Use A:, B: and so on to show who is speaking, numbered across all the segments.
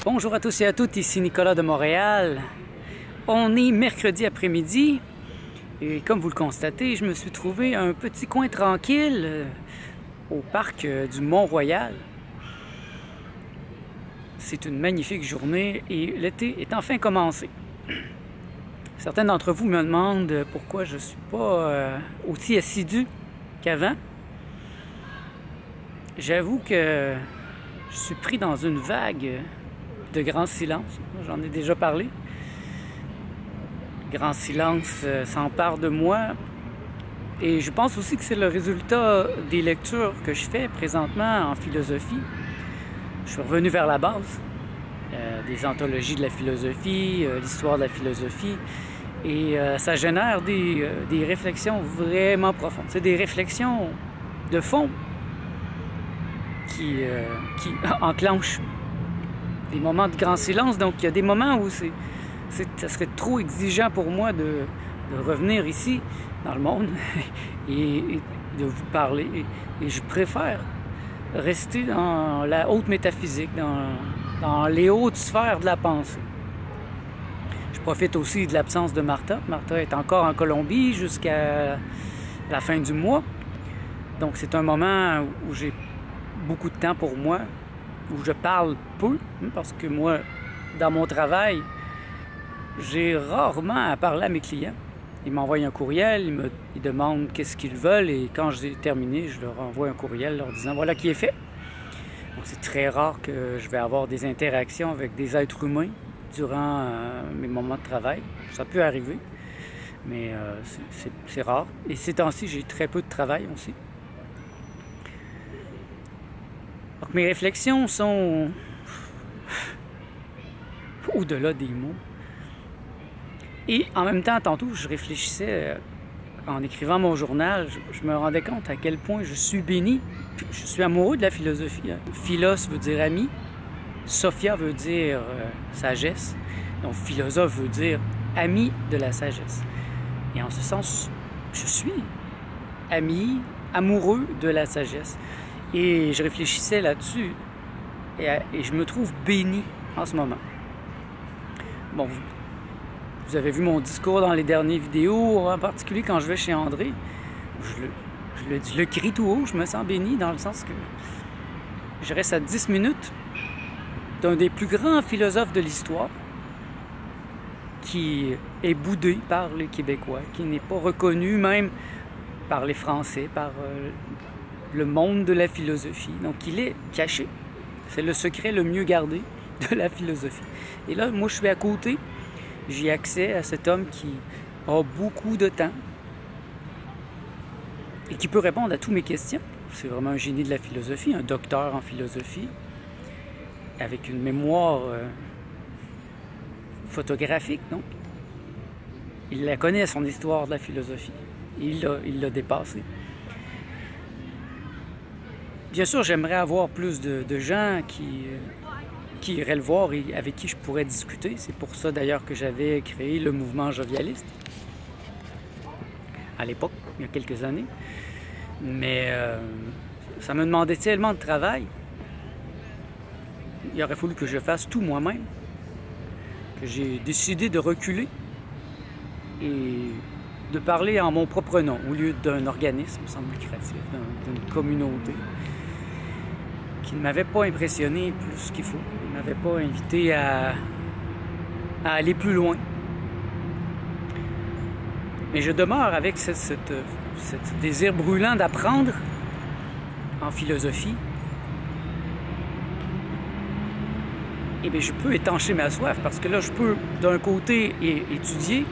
A: Bonjour à tous et à toutes, ici Nicolas de Montréal. On est mercredi après-midi et comme vous le constatez, je me suis trouvé un petit coin tranquille au parc du Mont-Royal. C'est une magnifique journée et l'été est enfin commencé. Certains d'entre vous me demandent pourquoi je ne suis pas aussi assidu qu'avant. J'avoue que je suis pris dans une vague de grand silence. J'en ai déjà parlé. Grand silence s'empare de moi. Et je pense aussi que c'est le résultat des lectures que je fais présentement en philosophie. Je suis revenu vers la base. Des anthologies de la philosophie, l'histoire de la philosophie. Et ça génère des réflexions vraiment profondes. C'est des réflexions de fond qui enclenchent des moments de grand silence. Donc il y a des moments où ça serait trop exigeant pour moi de revenir ici dans le monde et de vous parler. Et je préfère rester dans la haute métaphysique, dans les hautes sphères de la pensée. Je profite aussi de l'absence de Martha. Martha est encore en Colombie jusqu'à la fin du mois. Donc c'est un moment où j'ai beaucoup de temps pour moi, où je parle peu, parce que moi, dans mon travail, j'ai rarement à parler à mes clients. Ils m'envoient un courriel, ils demandent qu'est-ce qu'ils veulent, et quand j'ai terminé, je leur envoie un courriel leur disant voilà qui est fait. Donc c'est très rare que je vais avoir des interactions avec des êtres humains durant mes moments de travail. Ça peut arriver, mais c'est rare. Et ces temps-ci, j'ai très peu de travail aussi. Donc mes réflexions sont au-delà des mots. Et en même temps, tantôt, je réfléchissais en écrivant mon journal, je me rendais compte à quel point je suis béni. Je suis amoureux de la philosophie. Philos veut dire ami, Sophia veut dire sagesse, donc philosophe veut dire ami de la sagesse. Et en ce sens, je suis ami, amoureux de la sagesse. Et je réfléchissais là-dessus et je me trouve béni en ce moment. Bon, vous avez vu mon discours dans les dernières vidéos, en particulier quand je vais chez André. Je le crie tout haut, je me sens béni dans le sens que je reste à 10 minutes d'un des plus grands philosophes de l'histoire qui est boudé par les Québécois, qui n'est pas reconnu même par les Français, par le monde de la philosophie. Donc il est caché. C'est le secret le mieux gardé de la philosophie. Et là, moi je suis à côté, j'ai accès à cet homme qui a beaucoup de temps et qui peut répondre à toutes mes questions. C'est vraiment un génie de la philosophie, un docteur en philosophie, avec une mémoire photographique, donc. Il la connaît, son histoire de la philosophie. Il l'a dépassée. Bien sûr, j'aimerais avoir plus de gens qui iraient le voir et avec qui je pourrais discuter. C'est pour ça d'ailleurs que j'avais créé le mouvement jovialiste à l'époque, il y a quelques années. Mais ça me demandait tellement de travail. Il aurait fallu que je fasse tout moi-même, que j'ai décidé de reculer et de parler en mon propre nom, au lieu d'un organisme sans but lucratif, d'une communauté qui ne m'avait pas impressionné plus qu'il faut. Il ne m'avait pas invité à aller plus loin. Mais je demeure avec ce désir brûlant d'apprendre en philosophie. Et bien, je peux étancher ma soif parce que là, je peux d'un côté étudier.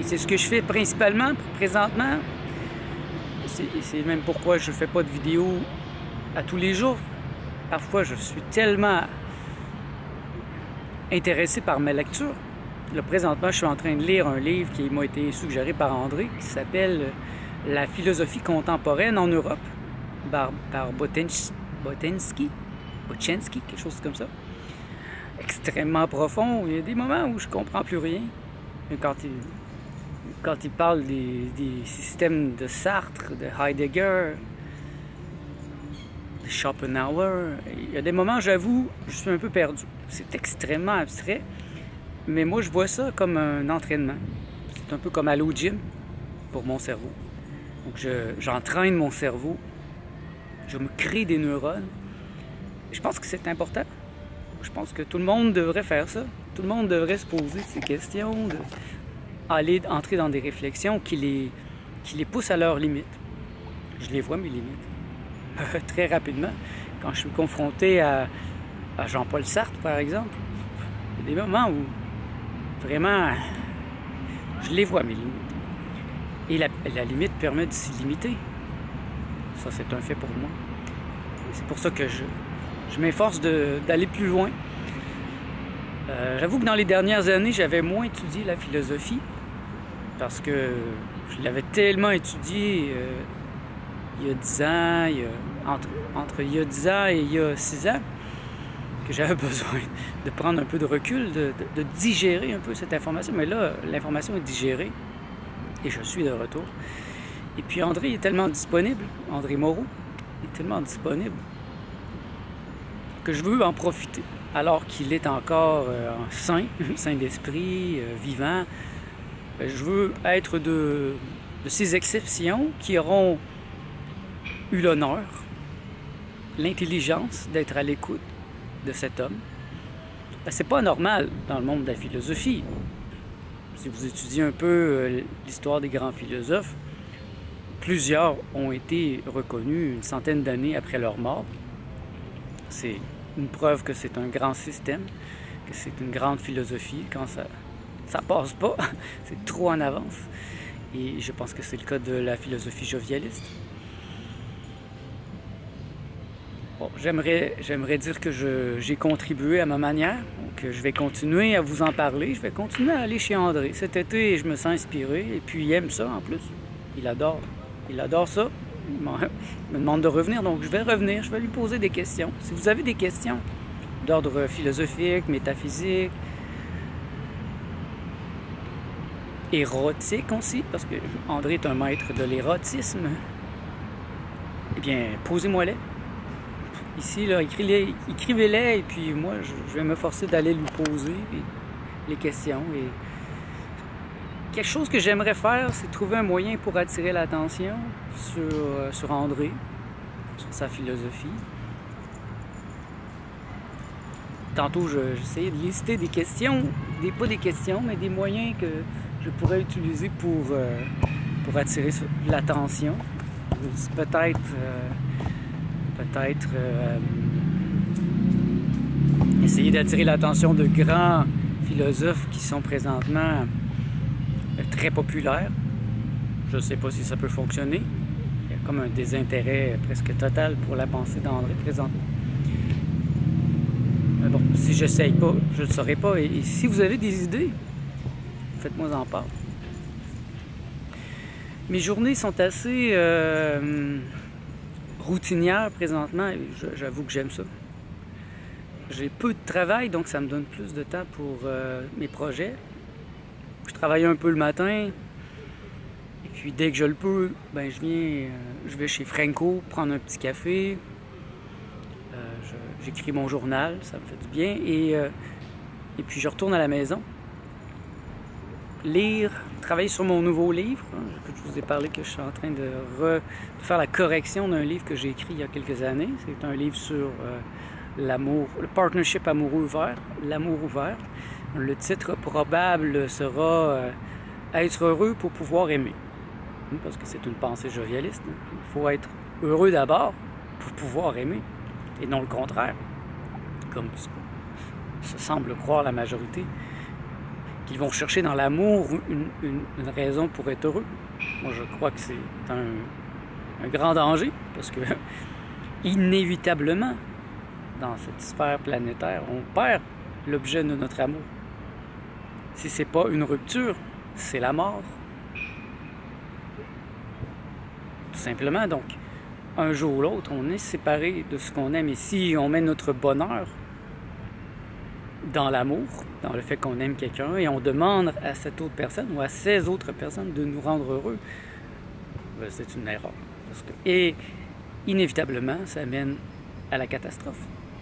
A: Et c'est ce que je fais principalement, présentement. C'est même pourquoi je ne fais pas de vidéos à tous les jours. Parfois, je suis tellement intéressé par ma lecture. Là, présentement, je suis en train de lire un livre qui m'a été suggéré par André, qui s'appelle « La philosophie contemporaine en Europe » par Bochenski, quelque chose comme ça. Extrêmement profond. Il y a des moments où je ne comprends plus rien. Mais quand il parle des systèmes de Sartre, de Heidegger, Schopenhauer. Il y a des moments, j'avoue, je suis un peu perdu. C'est extrêmement abstrait, mais moi, je vois ça comme un entraînement. C'est un peu comme aller au gym pour mon cerveau. Donc, j'entraîne mon cerveau, je me crée des neurones. Et je pense que c'est important. Je pense que tout le monde devrait faire ça. Tout le monde devrait se poser ces questions, entrer dans des réflexions qui les poussent à leurs limites. Je les vois, mes limites. Très rapidement, quand je suis confronté à Jean-Paul Sartre, par exemple, il y a des moments où vraiment, je les vois, mes limites. Et la limite permet de s'y limiter. Ça, c'est un fait pour moi. C'est pour ça que je m'efforce d'aller plus loin. J'avoue que dans les dernières années, j'avais moins étudié la philosophie parce que je l'avais tellement étudiée il y a 10 ans, entre il y a 10 ans et il y a 6 ans, que j'avais besoin de prendre un peu de recul, de digérer un peu cette information. Mais là, l'information est digérée et je suis de retour. Et puis André est tellement disponible, André Moreau est tellement disponible que je veux en profiter alors qu'il est encore sain d'esprit, vivant. Je veux être de ces exceptions qui auront eu l'honneur, l'intelligence d'être à l'écoute de cet homme. C'est pas normal dans le monde de la philosophie. Si vous étudiez un peu l'histoire des grands philosophes, plusieurs ont été reconnus une centaine d'années après leur mort. C'est une preuve que c'est un grand système, que c'est une grande philosophie. Quand ça passe pas, c'est trop en avance. Et je pense que c'est le cas de la philosophie jovialiste. Bon, j'aimerais dire que j'ai contribué à ma manière, donc je vais continuer à vous en parler, je vais continuer à aller chez André. Cet été, je me sens inspiré, et puis il aime ça en plus. Il adore ça. Il me demande de revenir, donc je vais revenir, je vais lui poser des questions. Si vous avez des questions d'ordre philosophique, métaphysique, érotique aussi, parce que André est un maître de l'érotisme, eh bien, posez-moi-les. Ici, là, écrivez-les, et puis moi, je vais me forcer d'aller lui poser les questions. Et quelque chose que j'aimerais faire, c'est trouver un moyen pour attirer l'attention sur André, sur sa philosophie. Tantôt, j'essayais de lister des questions, pas des questions, mais des moyens que je pourrais utiliser pour attirer l'attention. Peut-être essayer d'attirer l'attention de grands philosophes qui sont présentement très populaires. Je ne sais pas si ça peut fonctionner. Il y a comme un désintérêt presque total pour la pensée d'André présentement. Mais bon, si je n'essaye pas, je ne le saurai pas. Et si vous avez des idées, faites-moi en part. Mes journées sont assez routinières présentement. J'avoue que j'aime ça. J'ai peu de travail, donc ça me donne plus de temps pour mes projets. Je travaille un peu le matin. Et puis dès que je le peux, ben je vais chez Franco prendre un petit café. J'écris mon journal, ça me fait du bien. Et puis je retourne à la maison. Lire, travailler sur mon nouveau livre. Je vous ai parlé que je suis en train de faire la correction d'un livre que j'ai écrit il y a quelques années. C'est un livre sur l'amour, le partnership amoureux ouvert, l'amour ouvert. Le titre probable sera Être heureux pour pouvoir aimer. Parce que c'est une pensée jovialiste. Il faut être heureux d'abord pour pouvoir aimer. Et non le contraire. Comme ça semble croire la majorité. Qu'ils vont chercher dans l'amour une raison pour être heureux. Moi, je crois que c'est un grand danger. Parce que, inévitablement, dans cette sphère planétaire, on perd l'objet de notre amour. Si c'est pas une rupture, c'est la mort. Tout simplement, donc, un jour ou l'autre, on est séparé de ce qu'on aime. Et si on met notre bonheur dans l'amour, dans le fait qu'on aime quelqu'un, et on demande à cette autre personne ou à ces autres personnes de nous rendre heureux, ben, c'est une erreur. Et inévitablement, ça mène à la catastrophe.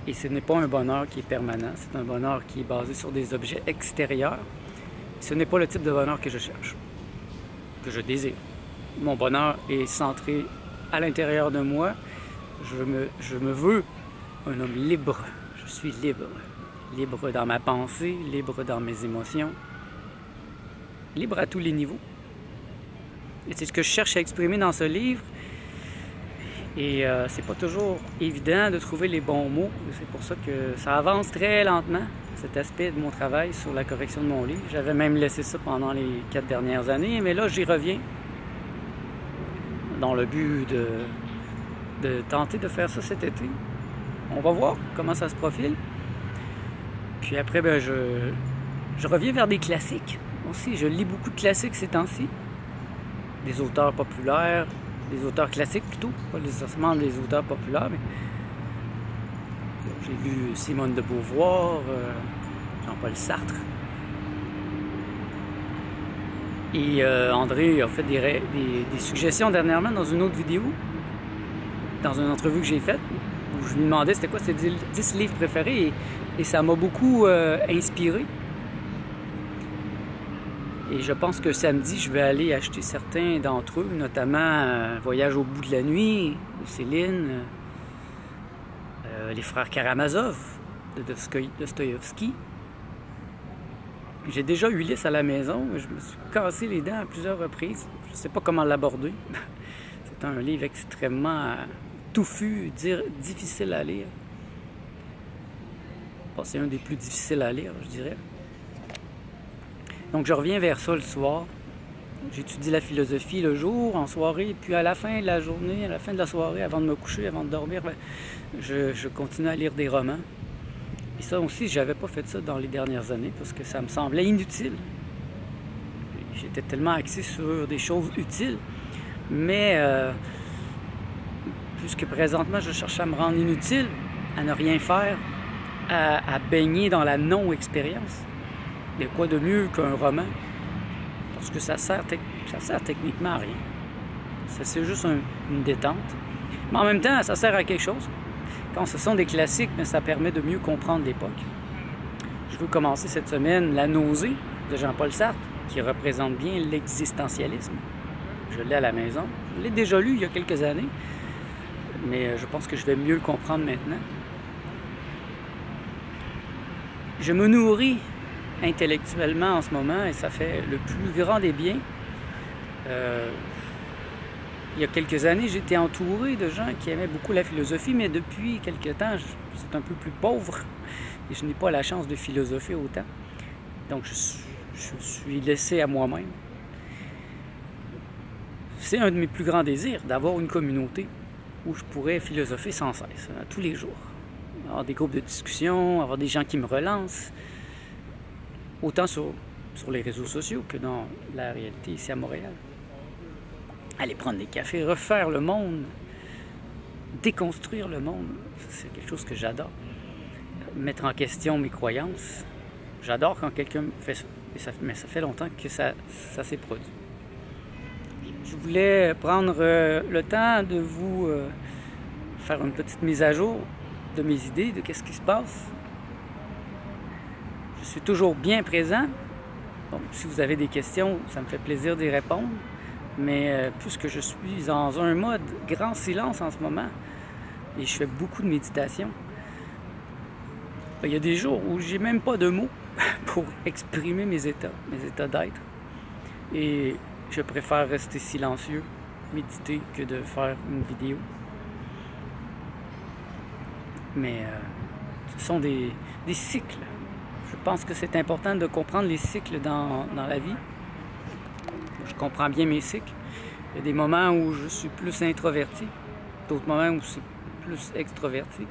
A: Et ce n'est pas un bonheur qui est permanent, c'est un bonheur qui est basé sur des objets extérieurs. Ce n'est pas le type de bonheur que je cherche, que je désire. Mon bonheur est centré à l'intérieur de moi. Je me veux un homme libre. Je suis libre. Libre dans ma pensée, libre dans mes émotions. Libre à tous les niveaux. Et c'est ce que je cherche à exprimer dans ce livre. Et c'est pas toujours évident de trouver les bons mots. C'est pour ça que ça avance très lentement, cet aspect de mon travail sur la correction de mon livre. J'avais même laissé ça pendant les 4 dernières années, mais là, j'y reviens dans le but de tenter de faire ça cet été. On va voir comment ça se profile. Puis après, ben, je reviens vers des classiques aussi. Je lis beaucoup de classiques ces temps-ci. Des auteurs populaires, des auteurs classiques plutôt, pas nécessairement des auteurs populaires, mais j'ai lu Simone de Beauvoir, Jean-Paul Sartre. Et André a fait des suggestions dernièrement dans une autre vidéo, dans une entrevue que j'ai faite, où je lui demandais c'était quoi ses 10 livres préférés, et ça m'a beaucoup inspiré. Et je pense que samedi, je vais aller acheter certains d'entre eux, notamment Voyage au bout de la nuit, de Céline, Les frères Karamazov, de Dostoïevski. J'ai déjà Ulysse à la maison, je me suis cassé les dents à plusieurs reprises. Je ne sais pas comment l'aborder. C'est un livre extrêmement touffu, difficile à lire. Bon, c'est un des plus difficiles à lire, je dirais. Donc je reviens vers ça le soir. J'étudie la philosophie le jour, en soirée, puis à la fin de la journée, à la fin de la soirée, avant de me coucher, avant de dormir, ben, je continue à lire des romans. Et ça aussi, je n'avais pas fait ça dans les dernières années parce que ça me semblait inutile. J'étais tellement axé sur des choses utiles. Mais jusque présentement, je cherche à me rendre inutile, à ne rien faire, à baigner dans la non-expérience. Il y a quoi de mieux qu'un roman? Parce que ça sert techniquement à rien. C'est juste une détente. Mais en même temps, ça sert à quelque chose. Quand ce sont des classiques, mais ça permet de mieux comprendre l'époque. Je veux commencer cette semaine La nausée de Jean-Paul Sartre, qui représente bien l'existentialisme. Je l'ai à la maison. Je l'ai déjà lu il y a quelques années, mais je pense que je vais mieux le comprendre maintenant. Je me nourris intellectuellement en ce moment et ça fait le plus grand des biens. Il y a quelques années, j'étais entouré de gens qui aimaient beaucoup la philosophie, mais depuis quelques temps, c'est un peu plus pauvre et je n'ai pas la chance de philosopher autant. Donc, je suis laissé à moi-même. C'est un de mes plus grands désirs, d'avoir une communauté où je pourrais philosopher sans cesse, tous les jours. Avoir des groupes de discussion, avoir des gens qui me relancent, autant sur les réseaux sociaux que dans la réalité ici à Montréal. Aller prendre des cafés, refaire le monde, déconstruire le monde, c'est quelque chose que j'adore. Mettre en question mes croyances, j'adore quand quelqu'un fait ça, mais ça fait longtemps que ça s'est produit. Je voulais prendre le temps de vous faire une petite mise à jour de mes idées, de qu'est-ce qui se passe. Je suis toujours bien présent. Donc, si vous avez des questions, ça me fait plaisir d'y répondre. Mais puisque je suis dans un mode grand silence en ce moment, et je fais beaucoup de méditation, il y a des jours où j'ai même pas de mots pour exprimer mes états d'être. Et je préfère rester silencieux, méditer, que de faire une vidéo. Mais ce sont des cycles. Je pense que c'est important de comprendre les cycles dans la vie. Je comprends bien mes cycles. Il y a des moments où je suis plus introverti, d'autres moments où je suis plus extroverti.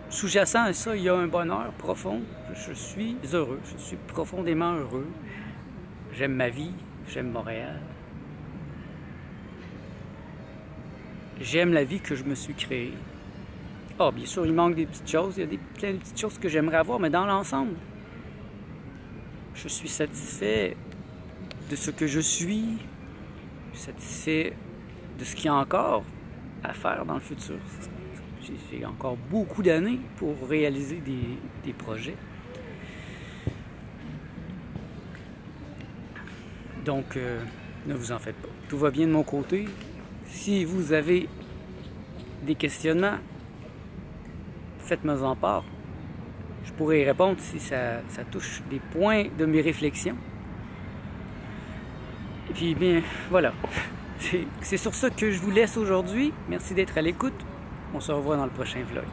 A: Sous-jacent à ça, il y a un bonheur profond. Je suis heureux, je suis profondément heureux. J'aime ma vie, j'aime Montréal. J'aime la vie que je me suis créée. Ah, bien sûr, il manque des petites choses. Il y a plein de petites choses que j'aimerais avoir, mais dans l'ensemble, je suis satisfait de ce que je suis, satisfait de ce qu'il y a encore à faire dans le futur. J'ai encore beaucoup d'années pour réaliser des projets. Donc, ne vous en faites pas. Tout va bien de mon côté. Si vous avez des questionnements, faites-moi en part. Je pourrais y répondre si ça touche des points de mes réflexions. Et puis, bien, voilà. C'est sur ça que je vous laisse aujourd'hui. Merci d'être à l'écoute. On se revoit dans le prochain vlog.